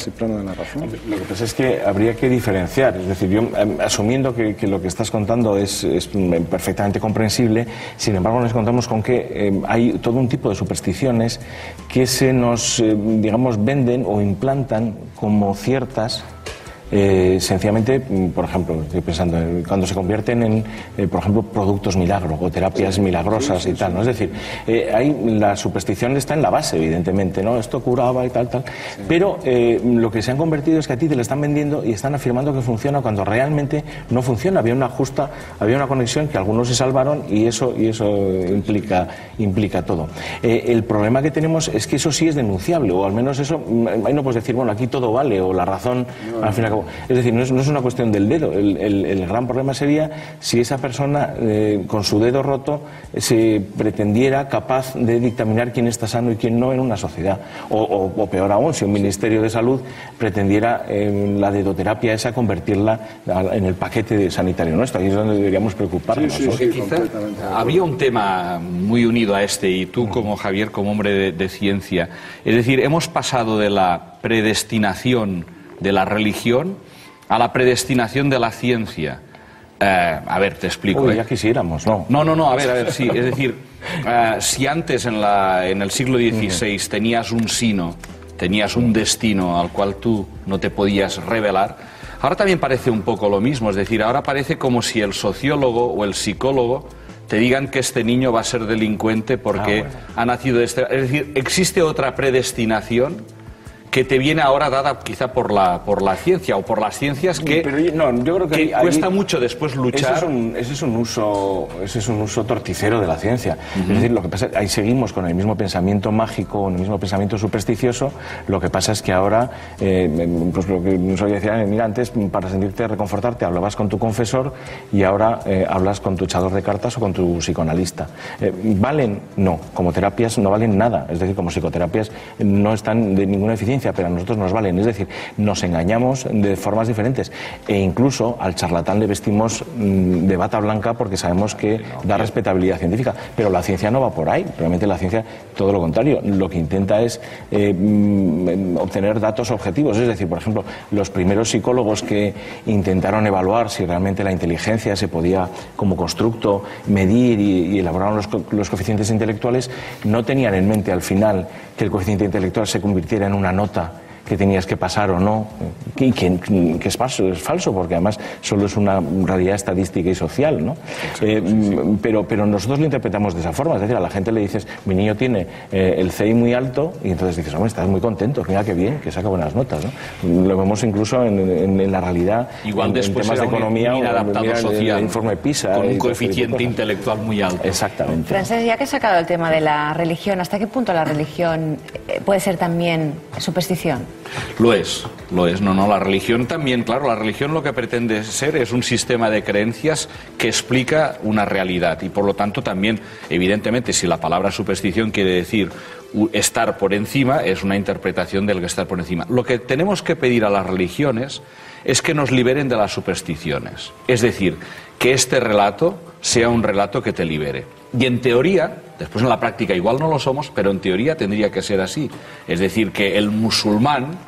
ese plano de la razón. Lo que pasa es que habría que diferenciar, es decir, yo asumiendo que lo que estás contando es perfectamente comprensible, sin embargo nos encontramos con que hay todo un tipo de supersticiones que se nos, digamos, venden o implantan como ciertas. Sencillamente, por ejemplo, estoy pensando cuando se convierten en, por ejemplo, productos milagro o terapias milagrosas y tal, ¿no? Es decir, la superstición está en la base, evidentemente, ¿no? Esto curaba y tal, pero lo que se han convertido es que a ti te lo están vendiendo y están afirmando que funciona cuando realmente no funciona. Había una conexión que algunos se salvaron y eso implica todo. El problema que tenemos es que eso sí es denunciable, o al menos eso, ahí no puedes decir, bueno, aquí todo vale, o la razón, al fin y al cabo. Es decir, no es una cuestión del dedo. El gran problema sería si esa persona con su dedo roto se pretendiera capaz de dictaminar quién está sano y quién no en una sociedad. O peor aún, si un Ministerio de Salud pretendiera la dedoterapia esa convertirla en el paquete sanitario nuestro. Ahí es donde deberíamos preocuparnos. Sí, había un tema muy unido a este, y tú como Javier, como hombre de ciencia, es decir, hemos pasado de la predestinación de la religión a la predestinación de la ciencia. A ver, te explico. Uy, ya quisiéramos, ¿no? No, a ver, sí. Es decir, si antes en el siglo XVI tenías un sino, tenías un destino al cual tú no te podías revelar, ahora también parece un poco lo mismo. Es decir, ahora parece como si el sociólogo o el psicólogo te digan que este niño va a ser delincuente porque ha nacido Es decir, existe otra predestinación que te viene ahora dada quizá por la ciencia o por las ciencias que, yo creo que cuesta mucho después luchar. Ese es un uso torticero de la ciencia. Es decir, lo que pasa, ahí seguimos con el mismo pensamiento mágico, con el mismo pensamiento supersticioso. Lo que pasa es que ahora, pues lo que nos oye decir, mira, antes para sentirte reconfortarte hablabas con tu confesor y ahora hablas con tu echador de cartas o con tu psicoanalista. ¿Valen? No. Como terapias no valen nada. Es decir, como psicoterapias no están de ninguna eficiencia, pero a nosotros nos valen. Es decir, nos engañamos de formas diferentes e incluso al charlatán le vestimos de bata blanca porque sabemos que da respetabilidad científica, pero la ciencia no va por ahí. Realmente la ciencia, todo lo contrario, lo que intenta es obtener datos objetivos. Es decir, por ejemplo, los primeros psicólogos que intentaron evaluar si realmente la inteligencia se podía como constructo medir y elaboraron los coeficientes intelectuales, no tenían en mente al final que el coeficiente intelectual se convirtiera en una nota que tenías que pasar o no, que es falso, porque además solo es una realidad estadística y social, ¿no? Pero nosotros lo interpretamos de esa forma. Es decir, a la gente le dices, mi niño tiene el CI muy alto, y entonces dices, hombre, estás muy contento, mira qué bien, que saca buenas notas, ¿no? Lo vemos incluso en la realidad, igual en temas de economía, un adaptado social, el informe PISA, con un coeficiente intelectual muy alto. Exactamente. Francesc, ya que has sacado el tema de la religión, ¿hasta qué punto la religión puede ser también superstición? Lo es. No, la religión también, claro, la religión lo que pretende ser es un sistema de creencias que explica una realidad y por lo tanto también, evidentemente, si la palabra superstición quiere decir estar por encima, es una interpretación del que estar por encima. Lo que tenemos que pedir a las religiones es que nos liberen de las supersticiones, es decir, que este relato sea un relato que te libere. Y en teoría, después en la práctica igual no lo somos, pero en teoría tendría que ser así. Es decir, que el musulmán,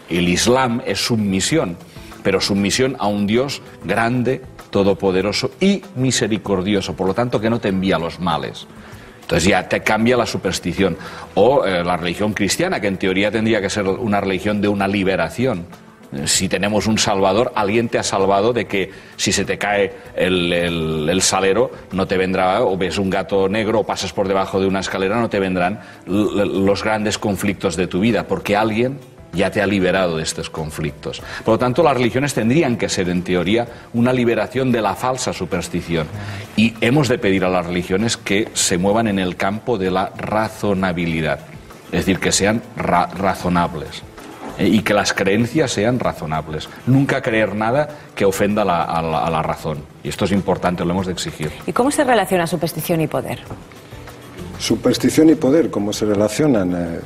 el Islam es sumisión, pero sumisión a un Dios grande, todopoderoso y misericordioso, por lo tanto que no te envía los males. Entonces ya te cambia la superstición. O la religión cristiana, que en teoría tendría que ser una religión de una liberación. Si tenemos un salvador, alguien te ha salvado de que si se te cae el salero no te vendrá, o ves un gato negro o pasas por debajo de una escalera, no te vendrán los grandes conflictos de tu vida, porque alguien ya te ha liberado de estos conflictos. Por lo tanto, las religiones tendrían que ser, en teoría, una liberación de la falsa superstición. Y hemos de pedir a las religiones que se muevan en el campo de la razonabilidad. Es decir, que sean razonables. Y que las creencias sean razonables. Nunca creer nada que ofenda a la razón. Y esto es importante, lo hemos de exigir. ¿Y cómo se relaciona superstición y poder? Superstición y poder, ¿cómo se relacionan?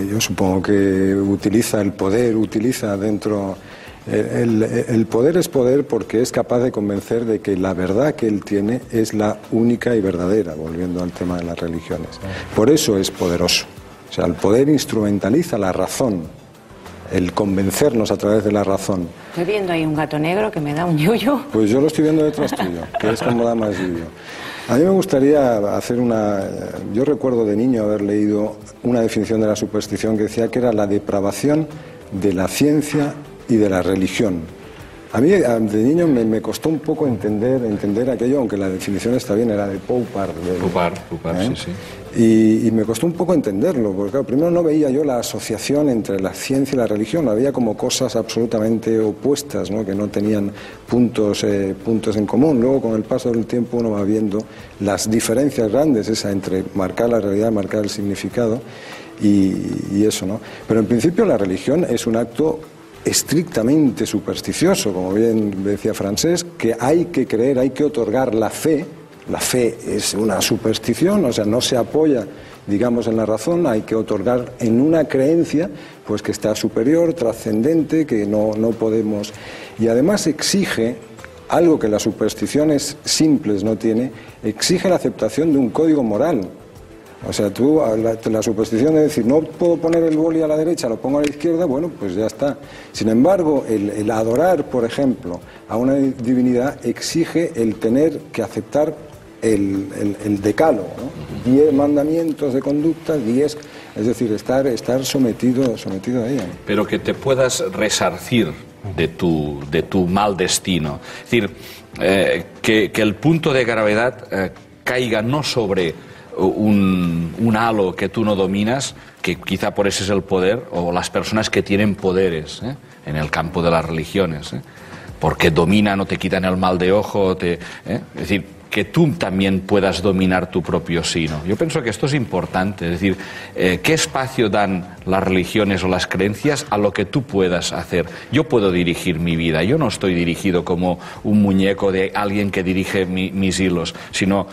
Yo supongo que utiliza el poder, utiliza dentro... El poder es poder porque es capaz de convencer de que la verdad que él tiene es la única y verdadera, volviendo al tema de las religiones. Por eso es poderoso. O sea, el poder instrumentaliza la razón el convencernos a través de la razón. Estoy viendo ahí un gato negro que me da un yuyo. Pues yo lo estoy viendo detrás tuyo, que es como da más yuyo. A mí me gustaría hacer una... Yo recuerdo de niño haber leído una definición de la superstición que decía que era la depravación de la ciencia y de la religión. A mí de niño me costó un poco entender aquello, aunque la definición está bien, era de Poupart. Poupart, sí, sí. Y me costó un poco entenderlo, porque claro, primero no veía yo la asociación entre la ciencia y la religión, la veía como cosas absolutamente opuestas, ¿no? Que no tenían puntos en común. Luego, con el paso del tiempo, uno va viendo las diferencias grandes, esa entre marcar la realidad, marcar el significado y eso, ¿no? Pero en principio la religión es un acto estrictamente supersticioso, como bien decía Francesc, que hay que creer, hay que otorgar la fe. La fe es una superstición, o sea, no se apoya, digamos, en la razón, hay que otorgar en una creencia, pues que está superior, trascendente, que no podemos... Y además exige algo que las supersticiones simples no tiene, exige la aceptación de un código moral. O sea, tú, la superstición de decir, no puedo poner el boli a la derecha, lo pongo a la izquierda, bueno, pues ya está. Sin embargo, el adorar, por ejemplo, a una divinidad exige el tener que aceptar el decálogo, ¿no? 10 mandamientos de conducta, 10, es decir, estar sometido a ella. Pero que te puedas resarcir de tu mal destino. Es decir, que el punto de gravedad caiga no sobre un halo que tú no dominas, que quizá por ese es el poder, o las personas que tienen poderes en el campo de las religiones, porque dominan o te quitan el mal de ojo, es decir, que tú también puedas dominar tu propio sino. Yo pienso que esto es importante, es decir, ¿qué espacio dan las religiones o las creencias a lo que tú puedas hacer? Yo puedo dirigir mi vida, yo no estoy dirigido como un muñeco de alguien que dirige mis hilos, sino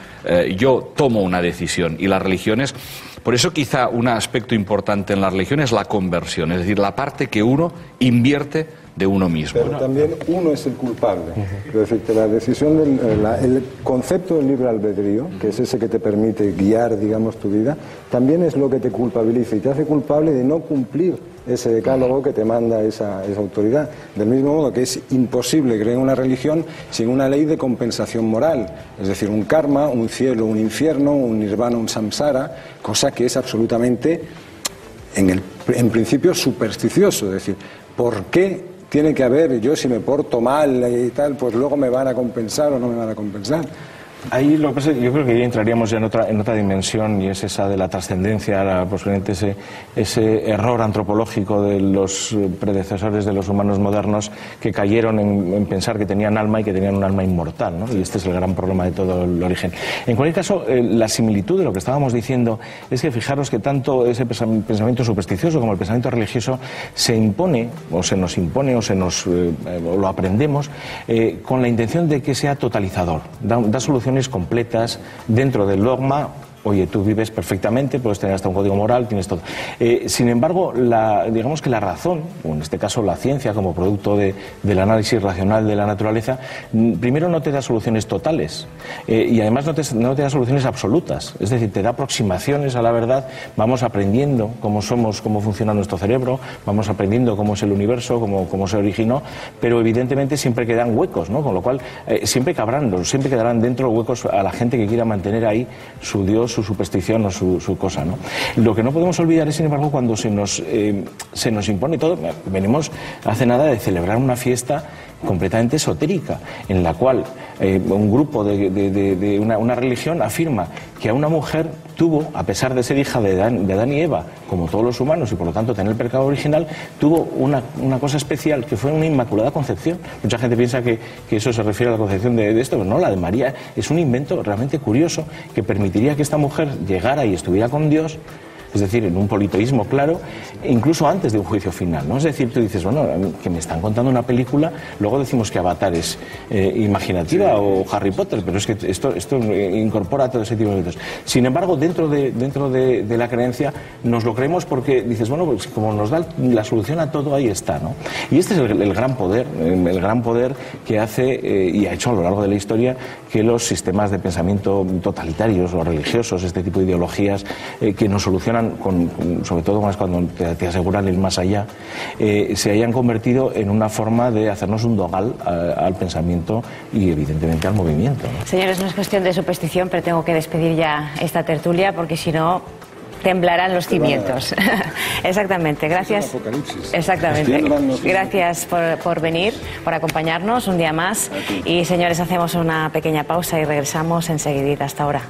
yo tomo una decisión, y las religiones... Por eso quizá un aspecto importante en la religión es la conversión, es decir, la parte que uno invierte de uno mismo. Pero también uno es el culpable. Es decir, que la decisión, el concepto del libre albedrío, que es ese que te permite guiar, digamos, tu vida, también es lo que te culpabiliza y te hace culpable de no cumplir ese decálogo que te manda esa autoridad. Del mismo modo que es imposible crear una religión sin una ley de compensación moral, es decir, un karma, un cielo, un infierno, un nirvana, un samsara, cosa que es absolutamente, en principio, supersticioso. Es decir, ¿por qué tiene que haber, yo si me porto mal y tal, pues luego me van a compensar o no me van a compensar? Ahí lo que pasa, yo creo que ya entraríamos ya en otra dimensión, y es esa de la trascendencia, posiblemente ese error antropológico de los predecesores de los humanos modernos, que cayeron en pensar que tenían alma y que tenían un alma inmortal, ¿no? Y este es el gran problema de todo el origen. En cualquier caso, la similitud de lo que estábamos diciendo es que fijaros que tanto ese pensamiento supersticioso como el pensamiento religioso se impone, o se nos impone, o lo aprendemos con la intención de que sea totalizador, da soluciones completas dentro del dogma. Oye, tú vives perfectamente, puedes tener hasta un código moral, tienes todo. Sin embargo, digamos que la razón, o en este caso la ciencia como producto del análisis racional de la naturaleza, primero no te da soluciones totales, y además no te da soluciones absolutas. Es decir, te da aproximaciones a la verdad. Vamos aprendiendo cómo somos, cómo funciona nuestro cerebro, vamos aprendiendo cómo es el universo, cómo se originó, pero evidentemente siempre quedan huecos, ¿no? Con lo cual siempre quedarán dentro huecos a la gente que quiera mantener ahí su Dios, su superstición o su cosa, ¿no? Lo que no podemos olvidar es, sin embargo, cuando se nos impone todo. Venimos hace nada de celebrar una fiesta completamente esotérica, en la cual un grupo de una religión afirma que a una mujer tuvo, a pesar de ser hija de Adán y Eva, como todos los humanos, y por lo tanto tener el pecado original, tuvo una cosa especial, que fue una inmaculada concepción. Mucha gente piensa que eso se refiere a la concepción de esto, pero no, la de María es un invento realmente curioso que permitiría que esta mujer llegara y estuviera con Dios, es decir, en un politeísmo claro, incluso antes de un juicio final, ¿no? Es decir, tú dices, bueno, que me están contando una película, luego decimos que Avatar es imaginativa, o Harry Potter, pero es que esto incorpora todo ese tipo de cosas. Sin embargo, dentro de la creencia nos lo creemos porque dices, bueno, pues como nos da la solución a todo, ahí está, ¿no? Y este es el gran poder que hace, y ha hecho a lo largo de la historia, que los sistemas de pensamiento totalitarios o religiosos, este tipo de ideologías que nos solucionan, sobre todo cuando te aseguran el más allá, se hayan convertido en una forma de hacernos un dogal al pensamiento y evidentemente al movimiento, ¿no? Señores, no es cuestión de superstición, pero tengo que despedir ya esta tertulia porque si no temblarán los cimientos. Exactamente, gracias. Exactamente. Gracias por venir, por acompañarnos un día más. Y señores, hacemos una pequeña pausa y regresamos enseguidita. Hasta ahora.